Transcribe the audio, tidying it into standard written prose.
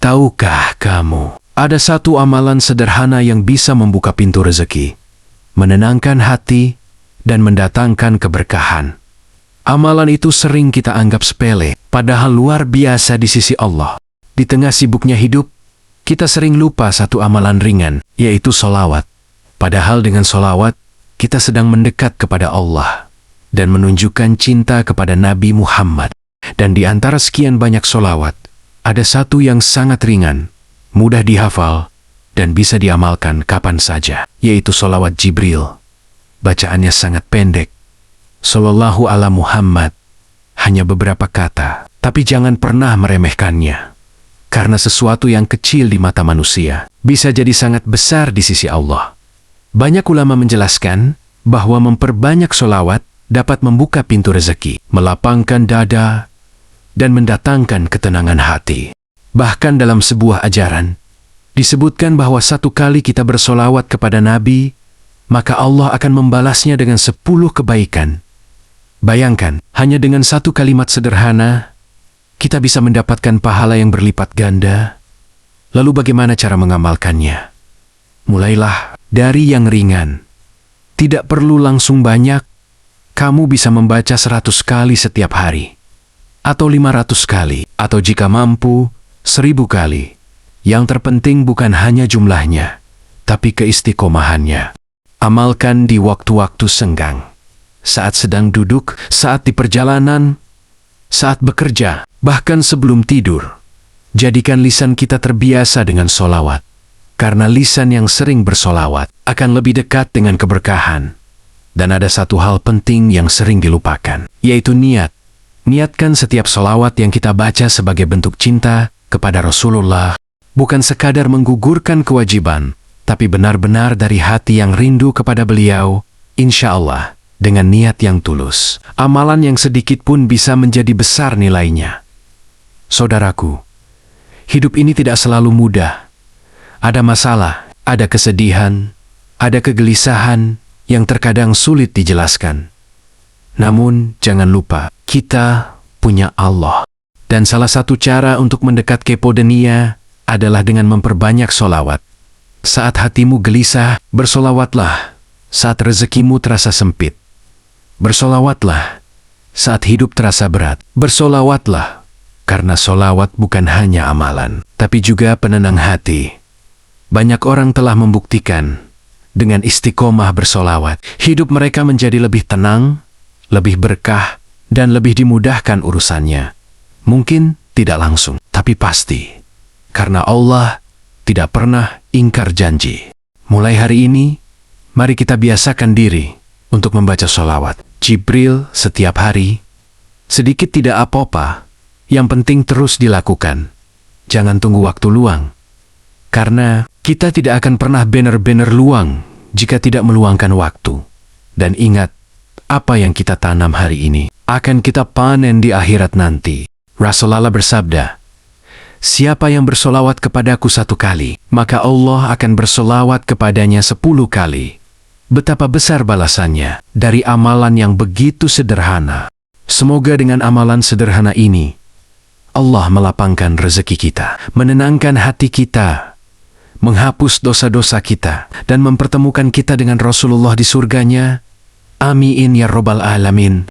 Tahukah kamu, ada satu amalan sederhana yang bisa membuka pintu rezeki, menenangkan hati, dan mendatangkan keberkahan. Amalan itu sering kita anggap sepele, padahal luar biasa di sisi Allah. Di tengah sibuknya hidup, kita sering lupa satu amalan ringan, yaitu sholawat. Padahal dengan sholawat, kita sedang mendekat kepada Allah dan menunjukkan cinta kepada Nabi Muhammad. Dan di antara sekian banyak sholawat, ada satu yang sangat ringan, mudah dihafal, dan bisa diamalkan kapan saja, yaitu sholawat Jibril. Bacaannya sangat pendek. Sallallahu ala Muhammad, hanya beberapa kata, tapi jangan pernah meremehkannya. Karena sesuatu yang kecil di mata manusia, bisa jadi sangat besar di sisi Allah. Banyak ulama menjelaskan bahwa memperbanyak sholawat dapat membuka pintu rezeki, melapangkan dada, dan mendatangkan ketenangan hati. Bahkan dalam sebuah ajaran, disebutkan bahwa satu kali kita bersolawat kepada Nabi, maka Allah akan membalasnya dengan 10 kebaikan. Bayangkan, hanya dengan satu kalimat sederhana, kita bisa mendapatkan pahala yang berlipat ganda. Lalu bagaimana cara mengamalkannya? Mulailah dari yang ringan. Tidak perlu langsung banyak, kamu bisa membaca 100 kali setiap hari. Atau 500 kali, atau jika mampu, 1000 kali. Yang terpenting bukan hanya jumlahnya, tapi keistiqomahannya. Amalkan di waktu-waktu senggang. Saat sedang duduk, saat di perjalanan, saat bekerja, bahkan sebelum tidur. Jadikan lisan kita terbiasa dengan solawat. Karena lisan yang sering bersolawat akan lebih dekat dengan keberkahan. Dan ada satu hal penting yang sering dilupakan, yaitu niat. Niatkan setiap solawat yang kita baca sebagai bentuk cinta kepada Rasulullah, bukan sekadar menggugurkan kewajiban, tapi benar-benar dari hati yang rindu kepada beliau. Insya Allah, dengan niat yang tulus, amalan yang sedikit pun bisa menjadi besar nilainya. Saudaraku, hidup ini tidak selalu mudah. Ada masalah, ada kesedihan, ada kegelisahan yang terkadang sulit dijelaskan. Namun, jangan lupa, kita punya Allah. Dan salah satu cara untuk mendekat kepo dunia adalah dengan memperbanyak solawat. Saat hatimu gelisah, bersolawatlah. Saat rezekimu terasa sempit, bersolawatlah. Saat hidup terasa berat, bersolawatlah. Karena solawat bukan hanya amalan, tapi juga penenang hati. Banyak orang telah membuktikan, dengan istiqomah bersolawat, hidup mereka menjadi lebih tenang, lebih berkah, dan lebih dimudahkan urusannya. Mungkin tidak langsung, tapi pasti. Karena Allah tidak pernah ingkar janji. Mulai hari ini, mari kita biasakan diri untuk membaca sholawat Jibril setiap hari. Sedikit tidak apa-apa, yang penting terus dilakukan. Jangan tunggu waktu luang. Karena kita tidak akan pernah benar-benar luang jika tidak meluangkan waktu. Dan ingat, apa yang kita tanam hari ini akan kita panen di akhirat nanti. Rasulullah bersabda, siapa yang bersolawat kepadaku 1 kali, maka Allah akan bersolawat kepadanya 10 kali. Betapa besar balasannya dari amalan yang begitu sederhana. Semoga dengan amalan sederhana ini, Allah melapangkan rezeki kita, menenangkan hati kita, menghapus dosa-dosa kita, dan mempertemukan kita dengan Rasulullah di surganya. Amin ya Rabbal Alamin.